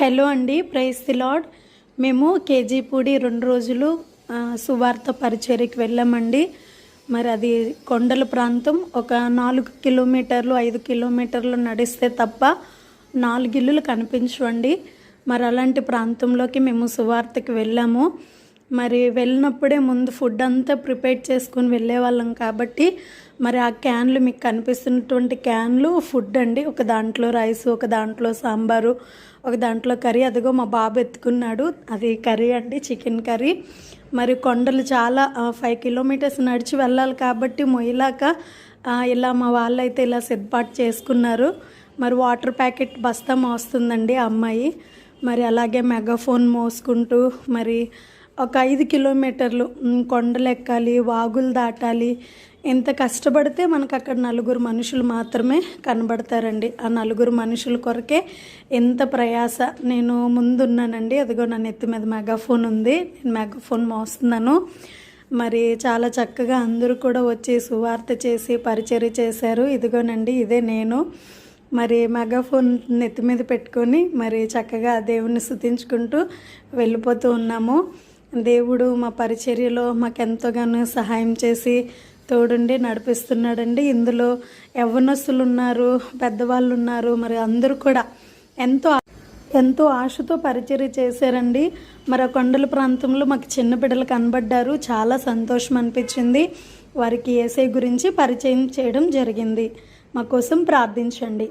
Hello అండి, praise the lord. మేము కేజీపూడి 2 రోజులు సువార్త పరిచర్యకి వెళ్ళామండి. మరి అది కొండల ప్రాంతం. ఒక 4 కిలోమీటర్లు 5 కిలోమీటర్లు నడిస్తే తప్ప 4 ఇల్లులు కనిపించవండి. మరి అలాంటి ప్రాంతంలోకి మేము సువార్తకి వెళ్ళాము. మరి వెళ్ళినప్పుడే ముందు ఫుడ్ అంతా ప్రిపేర్ చేసుకుని వెళ్ళేవాళ్ళం కాబట్టి మరి ఆ క్యాన్లు మీకు కనిపిస్తున్నటువంటి క్యాన్లు ఫుడ్ అండి. ఒక దాంట్లో రైస్, ఒక దాంట్లో సాంబారు, ఒక దాంట్లో కర్రీ. అదిగో మా బాబు ఎత్తుకున్నాడు, అది కర్రీ అండి, చికెన్ కర్రీ. మరి కొండలు చాలా 5 కిలోమీటర్స్ నడిచి వెళ్ళాలి కాబట్టి మొయ్యలాక ఇలా మా వాళ్ళు అయితే ఇలా సిద్ధపాటు చేసుకున్నారు. మరి వాటర్ ప్యాకెట్ బస్తా మోస్తుందండి ఆ అమ్మాయి. మరి అలాగే మెగాఫోన్ మోసుకుంటూ మరి ఒక 5 కిలోమీటర్లు కొండలు ఎక్కాలి, వాగులు దాటాలి. ఎంత కష్టపడితే మనకు అక్కడ 4 మనుషులు మాత్రమే కనబడతారండి. ఆ 4 మనుషుల కొరకే ఎంత ప్రయాస. నేను ముందున్నానండి, అదిగో నా నెత్తి మీద మెగాఫోన్ ఉంది, నేను మెగాఫోన్ మోస్తున్నాను. మరి చాలా చక్కగా అందరూ కూడా వచ్చి సువార్త చేసి పరిచర్య చేశారు. ఇదిగోనండి, ఇదే నేను. మరి మెగాఫోన్ నెత్తి మీద పెట్టుకొని మరి చక్కగా దేవుణ్ణి స్తుతించుకుంటూ వెళ్ళిపోతూ ఉన్నాము. దేవుడు మా పరిచర్యలో మాకెంతోగానో సహాయం చేసి తోడుండి నడిపిస్తున్నాడండి. ఇందులో యవ్వనస్తులు ఉన్నారు, పెద్దవాళ్ళు ఉన్నారు. మరి అందరూ కూడా ఎంతో ఆశతో పరిచర్య చేశారండి. మరి ఆ కొండల ప్రాంతంలో మాకు చిన్న బిడ్డలు కనబడ్డారు. చాలా సంతోషం అనిపించింది. వారికి యేసయ్య గురించి పరిచయం చేయడం జరిగింది. మా కోసం ప్రార్థించండి.